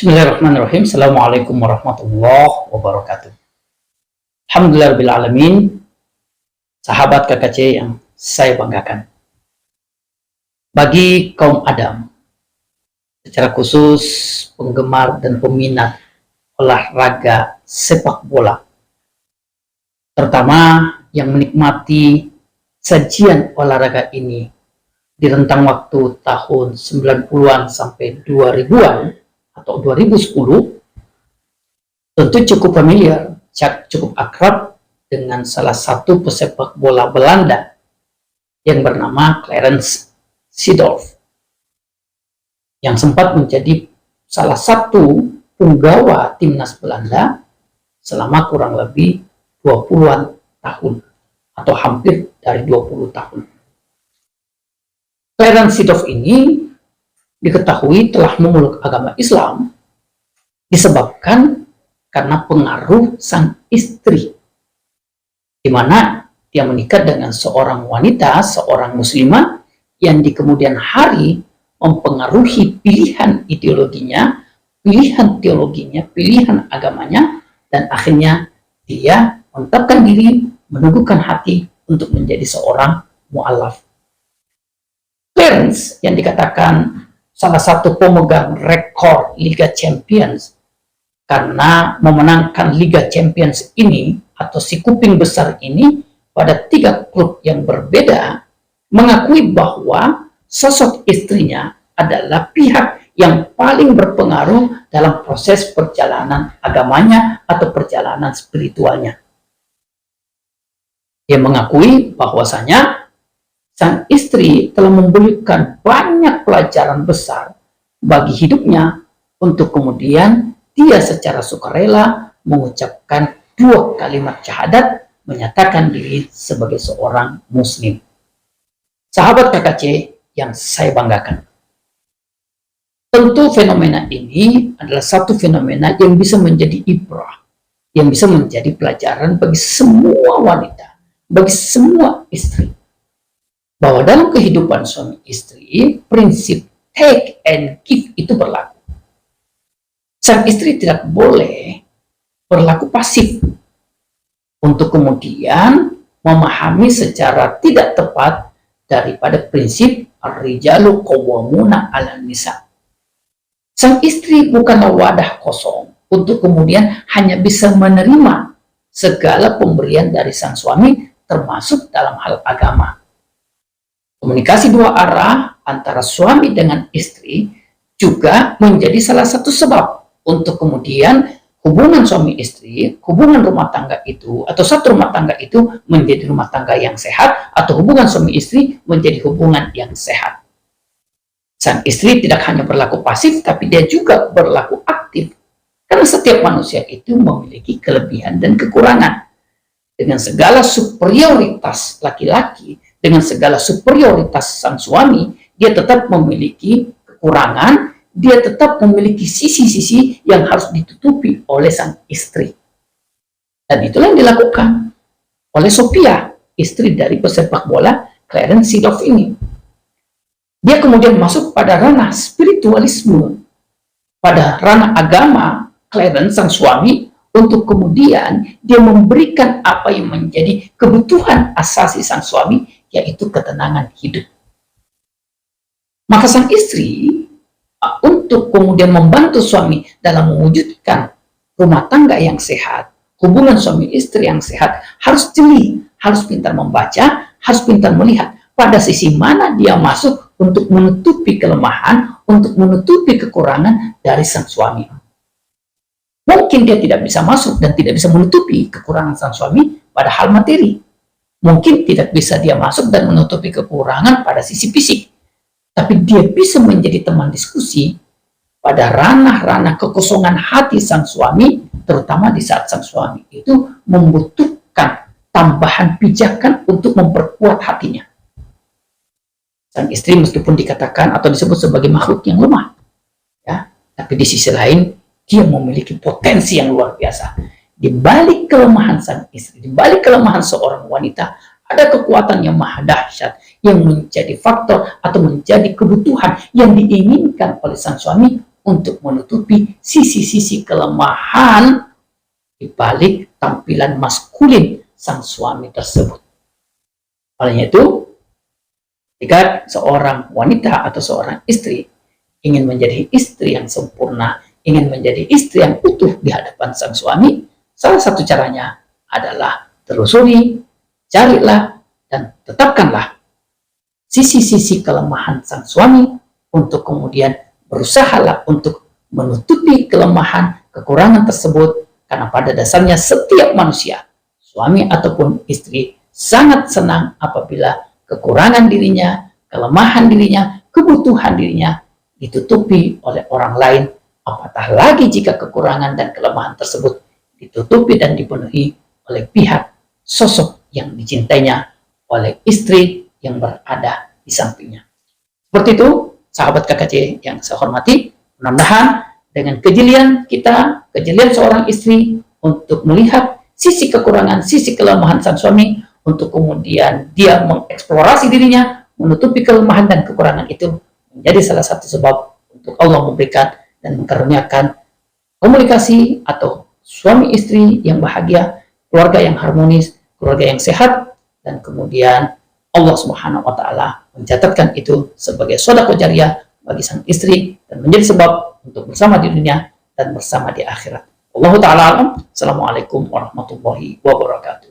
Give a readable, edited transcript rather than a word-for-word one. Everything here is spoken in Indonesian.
Bismillahirrahmanirrahim. Assalamualaikum warahmatullahi wabarakatuh. Alhamdulillahirrahmanirrahim. Sahabat KKC yang saya banggakan. Bagi kaum Adam, secara khusus penggemar dan peminat olahraga sepak bola, terutama yang menikmati sajian olahraga ini di rentang waktu tahun 90-an sampai 2000-an atau 2010, tentu cukup familiar, cukup akrab dengan salah satu pesepak bola Belanda yang bernama Clarence Seedorf, yang sempat menjadi salah satu punggawa timnas Belanda selama kurang lebih 20-an tahun atau hampir dari 20 tahun. Clarence Seedorf ini diketahui telah memeluk agama Islam disebabkan karena pengaruh sang istri, di mana dia menikah dengan seorang wanita, seorang muslimah yang di kemudian hari mempengaruhi pilihan ideologinya, pilihan teologinya, pilihan agamanya, dan akhirnya dia menetapkan diri, meneguhkan hati untuk menjadi seorang mu'alaf. Clarence yang dikatakan salah satu pemegang rekor Liga Champions karena memenangkan Liga Champions ini atau si kuping besar ini pada 3 klub yang berbeda, mengakui bahwa sosok istrinya adalah pihak yang paling berpengaruh dalam proses perjalanan agamanya atau perjalanan spiritualnya. Dia mengakui bahwasanya sang istri telah memberikan banyak pelajaran besar bagi hidupnya untuk kemudian dia secara sukarela mengucapkan 2 kalimat syahadat, menyatakan diri sebagai seorang muslim. Sahabat KKC yang saya banggakan, tentu fenomena ini adalah satu fenomena yang bisa menjadi ibrah, yang bisa menjadi pelajaran bagi semua wanita, bagi semua istri, bahwa dalam kehidupan suami istri, prinsip take and give itu berlaku. Sang istri tidak boleh berlaku pasif untuk kemudian memahami secara tidak tepat daripada prinsip ar-rijalu qawwamuna 'alan nisa. Sang istri bukanlah wadah kosong untuk kemudian hanya bisa menerima segala pemberian dari sang suami, termasuk dalam hal agama. Komunikasi 2 arah antara suami dengan istri juga menjadi salah satu sebab untuk kemudian hubungan suami istri, hubungan rumah tangga itu, atau satu rumah tangga itu menjadi rumah tangga yang sehat, atau hubungan suami istri menjadi hubungan yang sehat. Sang istri tidak hanya berlaku pasif, tapi dia juga berlaku aktif. Karena setiap manusia itu memiliki kelebihan dan kekurangan. Dengan segala superioritas laki-laki, dengan segala superioritas sang suami, dia tetap memiliki kekurangan, dia tetap memiliki sisi-sisi yang harus ditutupi oleh sang istri. Dan itulah yang dilakukan oleh Sophia, istri dari pesepak bola Clarence Seedorf ini. Dia kemudian masuk pada ranah spiritualisme, pada ranah agama Clarence sang suami, untuk kemudian dia memberikan apa yang menjadi kebutuhan asasi sang suami, yaitu ketenangan hidup. Maka sang istri untuk kemudian membantu suami dalam mewujudkan rumah tangga yang sehat, hubungan suami istri yang sehat, harus jeli, harus pintar membaca, harus pintar melihat pada sisi mana dia masuk untuk menutupi kelemahan, untuk menutupi kekurangan dari sang suami. Mungkin dia tidak bisa masuk dan tidak bisa menutupi kekurangan sang suami pada hal materi. Mungkin tidak bisa dia masuk dan menutupi kekurangan pada sisi fisik. Tapi dia bisa menjadi teman diskusi pada ranah-ranah kekosongan hati sang suami, terutama di saat sang suami itu membutuhkan tambahan pijakan untuk memperkuat hatinya. Sang istri meskipun dikatakan atau disebut sebagai makhluk yang lemah, ya, tapi di sisi lain dia memiliki potensi yang luar biasa. Di balik kelemahan sang istri, di balik kelemahan seorang wanita, ada kekuatan yang maha dahsyat yang menjadi faktor atau menjadi kebutuhan yang diinginkan oleh sang suami untuk menutupi sisi-sisi kelemahan di balik tampilan maskulin sang suami tersebut. Oleh itu, jika seorang wanita atau seorang istri ingin menjadi istri yang sempurna, ingin menjadi istri yang utuh di hadapan sang suami, salah satu caranya adalah telusuri, carilah, dan tetapkanlah sisi-sisi kelemahan sang suami untuk kemudian berusahalah untuk menutupi kelemahan, kekurangan tersebut, karena pada dasarnya setiap manusia, suami ataupun istri, sangat senang apabila kekurangan dirinya, kelemahan dirinya, kebutuhan dirinya ditutupi oleh orang lain, apatah lagi jika kekurangan dan kelemahan tersebut ditutupi dan dipenuhi oleh pihak sosok yang dicintainya oleh istri yang berada di sampingnya. Seperti itu, sahabat KKC yang saya hormati, mudah-mudahan dengan kejelian kita, kejelian seorang istri untuk melihat sisi kekurangan, sisi kelemahan sang suami, untuk kemudian dia mengeksplorasi dirinya, menutupi kelemahan dan kekurangan itu, menjadi salah satu sebab untuk Allah memberikan dan mengaruniakan komunikasi atau suami istri yang bahagia, keluarga yang harmonis, keluarga yang sehat, dan kemudian Allah Subhanahu wa Ta'ala mencatatkan itu sebagai sedekah jariyah bagi sang istri dan menjadi sebab untuk bersama di dunia dan bersama di akhirat. Wallahu ta'ala alam. Assalamualaikum warahmatullahi wabarakatuh.